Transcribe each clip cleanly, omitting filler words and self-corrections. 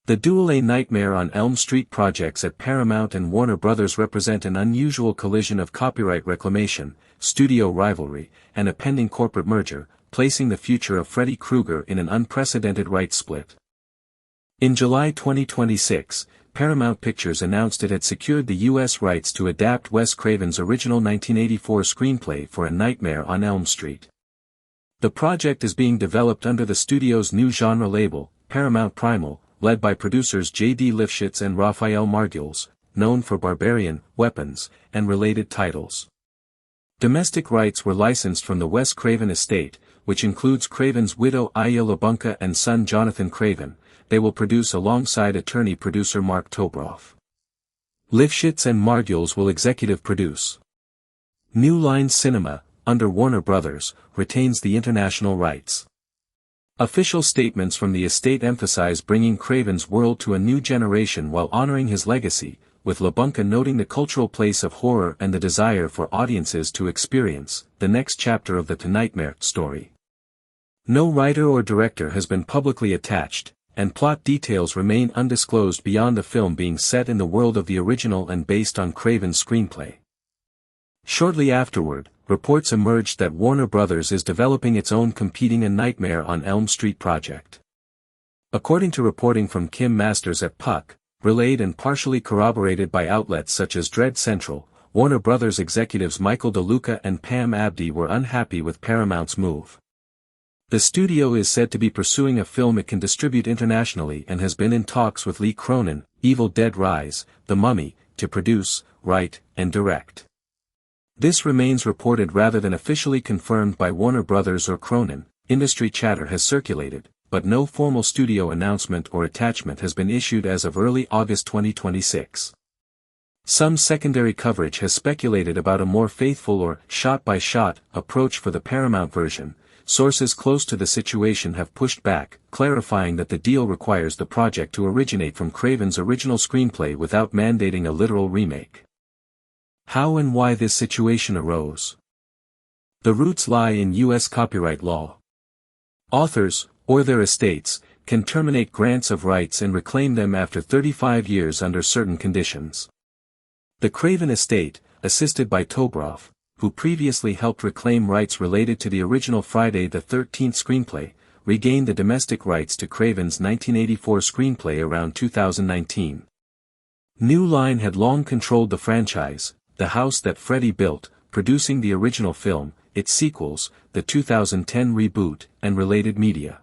The dual A Nightmare on Elm Street projects at Paramount and Warner Bros. Represent an unusual collision of copyright reclamation, studio rivalry, and a pending corporate merger, placing the future of Freddy Krueger in an unprecedented rights split. In July 2026, Paramount Pictures announced it had secured the U.S. rights to adapt Wes Craven's original 1984 screenplay for A Nightmare on Elm Street. The project is being developed under the studio's new genre label, Paramount Primal, led by producers J.D. Lifshitz and Rafael Margules, known for Barbarian, Weapons, and related titles. Domestic rights were licensed from the Wes Craven estate, which includes Craven's widow Aya LaBunka and son Jonathan Craven. They will produce alongside attorney-producer Mark Tobroff. Lifshitz and Margules will executive produce. New Line Cinema, under Warner Bros., retains the international rights. Official statements from the estate emphasize bringing Craven's world to a new generation while honoring his legacy, with LaBunka noting the cultural place of horror and the desire for audiences to experience the next chapter of the Nightmare story. No writer or director has been publicly attached, and plot details remain undisclosed beyond the film being set in the world of the original and based on Craven's screenplay. Shortly afterward, reports emerged that Warner Bros. Is developing its own competing A Nightmare on Elm Street project. According to reporting from Kim Masters at Puck, relayed and partially corroborated by outlets such as Dread Central, Warner Bros. Executives Michael DeLuca and Pam Abdi were unhappy with Paramount's move. The studio is said to be pursuing a film it can distribute internationally and has been in talks with Lee Cronin, Evil Dead Rise, The Mummy, to produce, write, and direct. This remains reported rather than officially confirmed by Warner Bros. Or Cronin. Industry chatter has circulated, but no formal studio announcement or attachment has been issued as of early August 2026. Some secondary coverage has speculated about a more faithful or shot-by-shot approach for the Paramount version. Sources close to the situation have pushed back, clarifying that the deal requires the project to originate from Craven's original screenplay without mandating a literal remake. How and why this situation arose? The roots lie in U.S. copyright law. Authors, or their estates, can terminate grants of rights and reclaim them after 35 years under certain conditions. The Craven estate, assisted by Tobroff, who previously helped reclaim rights related to the original Friday the 13th screenplay, regained the domestic rights to Craven's 1984 screenplay around 2019. New Line had long controlled the franchise, the house that Freddy built, producing the original film, its sequels, the 2010 reboot, and related media.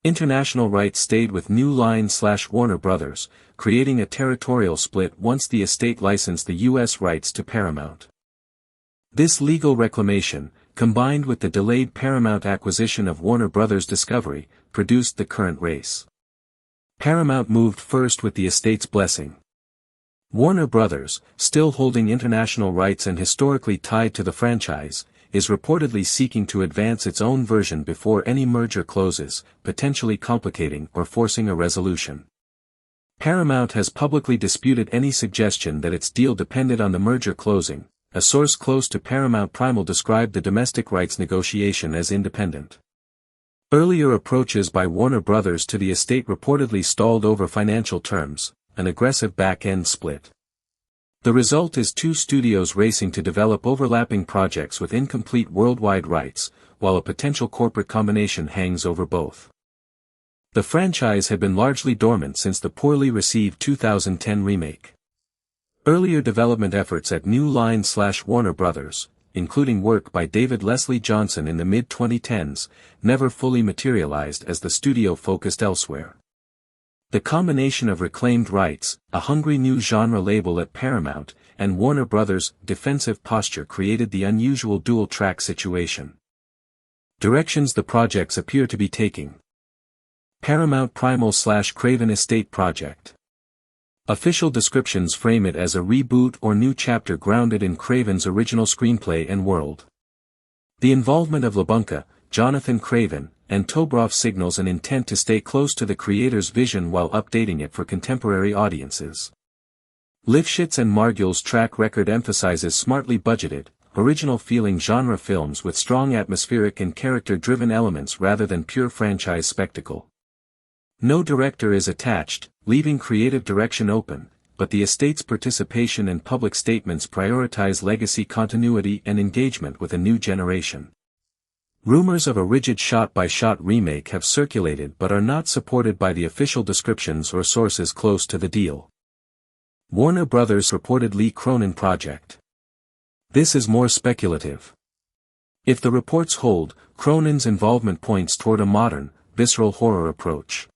International rights stayed with New Line/Warner Bros., creating a territorial split once the estate licensed the U.S. rights to Paramount. This legal reclamation, combined with the delayed Paramount acquisition of Warner Bros. Discovery, produced the current race. Paramount moved first with the estate's blessing. Warner Bros., still holding international rights and historically tied to the franchise, is reportedly seeking to advance its own version before any merger closes, potentially complicating or forcing a resolution. Paramount has publicly disputed any suggestion that its deal depended on the merger closing. A source close to Paramount Primal described the domestic rights negotiation as independent. Earlier approaches by Warner Bros. To the estate reportedly stalled over financial terms, an aggressive back-end split. The result is two studios racing to develop overlapping projects with incomplete worldwide rights, while a potential corporate combination hangs over both. The franchise had been largely dormant since the poorly received 2010 remake. Earlier development efforts at New Line/Warner Bros., including work by David Leslie Johnson in the mid-2010s, never fully materialized as the studio focused elsewhere. The combination of reclaimed rights, a hungry new genre label at Paramount, and Warner Bros.' defensive posture created the unusual dual-track situation. Directions the projects appear to be taking. Paramount Primal/Craven Estate Project. Official descriptions frame it as a reboot or new chapter grounded in Craven's original screenplay and world. The involvement of LaBunka, Jonathan Craven, and Tobroff signals an intent to stay close to the creator's vision while updating it for contemporary audiences. Lifshitz and Margules' track record emphasizes smartly budgeted, original-feeling genre films with strong atmospheric and character-driven elements rather than pure franchise spectacle. No director is attached, leaving creative direction open, but the estate's participation and public statements prioritize legacy continuity and engagement with a new generation. Rumors of a rigid shot-by-shot remake have circulated but are not supported by the official descriptions or sources close to the deal. Warner Brothers reported Lee Cronin project. This is more speculative. If the reports hold, Cronin's involvement points toward a modern, visceral horror approach.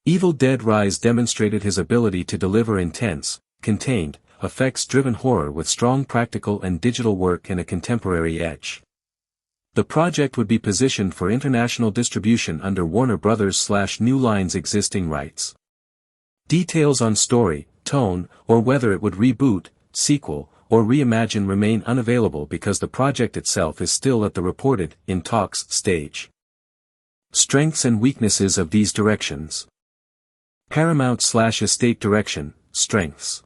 Evil Dead Rise demonstrated his ability to deliver intense, contained, effects-driven horror with strong practical and digital work and a contemporary edge. The project would be positioned for international distribution under Warner Brothers/New Line's existing rights. Details on story, tone, or whether it would reboot, sequel, or reimagine remain unavailable because the project itself is still at the reported, in talks, stage. Strengths and weaknesses of these directions. Paramount/estate direction, strengths.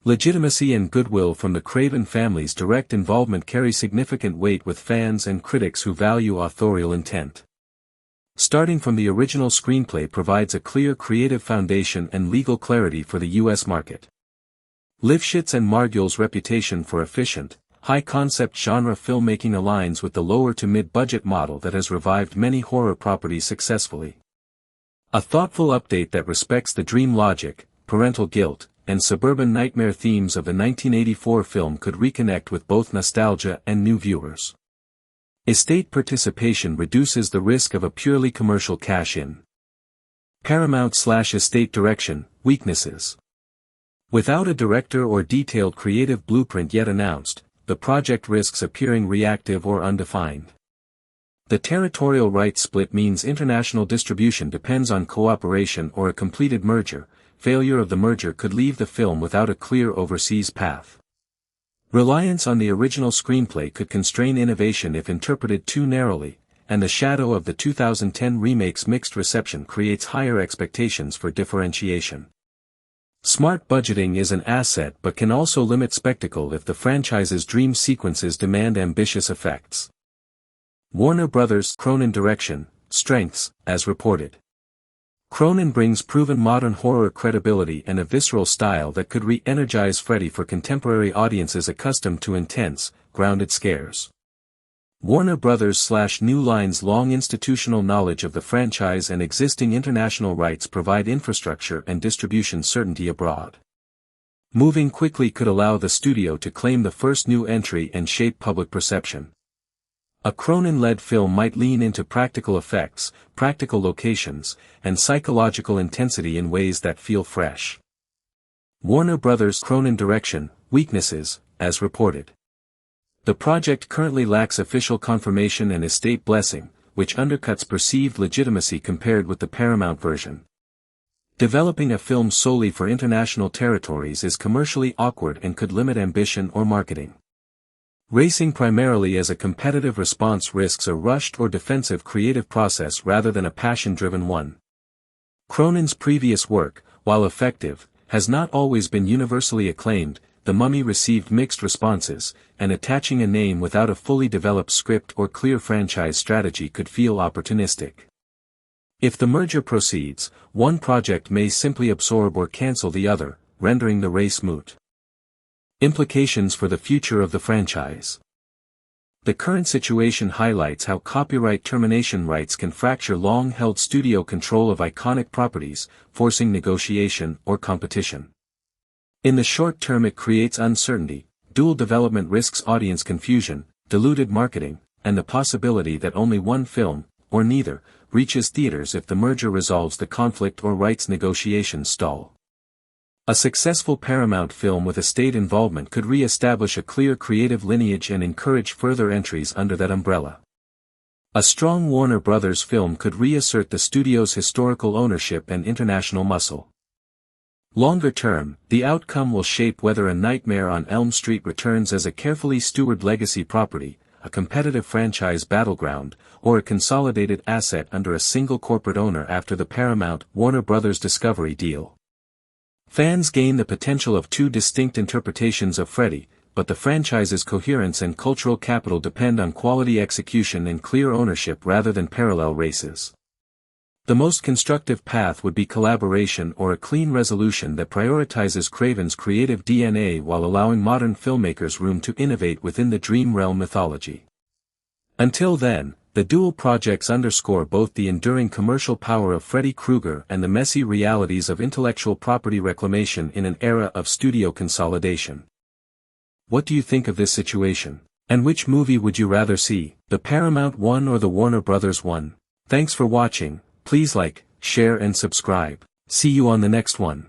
Legitimacy and goodwill from the Craven family's direct involvement carry significant weight with fans and critics who value authorial intent. Starting from the original screenplay provides a clear creative foundation and legal clarity for the U.S. market. Lifshitz and Margulies' reputation for efficient, high-concept genre filmmaking aligns with the lower to mid-budget model that has revived many horror properties successfully. A thoughtful update that respects the dream logic, parental guilt, and suburban nightmare themes of the 1984 film could reconnect with both nostalgia and new viewers. Estate participation reduces the risk of a purely commercial cash-in. Paramount/estate direction, weaknesses. Without a director or detailed creative blueprint yet announced, the project risks appearing reactive or undefined. The territorial rights split means international distribution depends on cooperation or a completed merger. Failure of the merger could leave the film without a clear overseas path. Reliance on the original screenplay could constrain innovation if interpreted too narrowly, and the shadow of the 2010 remake's mixed reception creates higher expectations for differentiation. Smart budgeting is an asset but can also limit spectacle if the franchise's dream sequences demand ambitious effects. Warner Brothers' Cronin direction, strengths, as reported. Cronin brings proven modern horror credibility and a visceral style that could re-energize Freddy for contemporary audiences accustomed to intense, grounded scares. Warner Brothers/New Line's long institutional knowledge of the franchise and existing international rights provide infrastructure and distribution certainty abroad. Moving quickly could allow the studio to claim the first new entry and shape public perception. A Cronin-led film might lean into practical effects, practical locations, and psychological intensity in ways that feel fresh. Warner Brothers' Cronin direction, weaknesses, as reported. The project currently lacks official confirmation and estate blessing, which undercuts perceived legitimacy compared with the Paramount version. Developing a film solely for international territories is commercially awkward and could limit ambition or marketing. Racing primarily as a competitive response risks a rushed or defensive creative process rather than a passion-driven one. Cronin's previous work, while effective, has not always been universally acclaimed. The Mummy received mixed responses, and attaching a name without a fully developed script or clear franchise strategy could feel opportunistic. If the merger proceeds, one project may simply absorb or cancel the other, rendering the race moot. Implications for the future of the franchise. The current situation highlights how copyright termination rights can fracture long-held studio control of iconic properties, forcing negotiation or competition. In the short term it creates uncertainty, dual development risks audience confusion, diluted marketing, and the possibility that only one film, or neither, reaches theaters if the merger resolves the conflict or rights negotiations stall. A successful Paramount film with estate involvement could re-establish a clear creative lineage and encourage further entries under that umbrella. A strong Warner Brothers film could reassert the studio's historical ownership and international muscle. Longer term, the outcome will shape whether A Nightmare on Elm Street returns as a carefully stewarded legacy property, a competitive franchise battleground, or a consolidated asset under a single corporate owner after the Paramount-Warner Brothers Discovery deal. Fans gain the potential of two distinct interpretations of Freddy, but the franchise's coherence and cultural capital depend on quality execution and clear ownership rather than parallel races. The most constructive path would be collaboration or a clean resolution that prioritizes Craven's creative DNA while allowing modern filmmakers room to innovate within the Dream Realm mythology. Until then, the dual projects underscore both the enduring commercial power of Freddy Krueger and the messy realities of intellectual property reclamation in an era of studio consolidation. What do you think of this situation? And which movie would you rather see, the Paramount one or the Warner Brothers one? Thanks for watching, please like, share and subscribe. See you on the next one.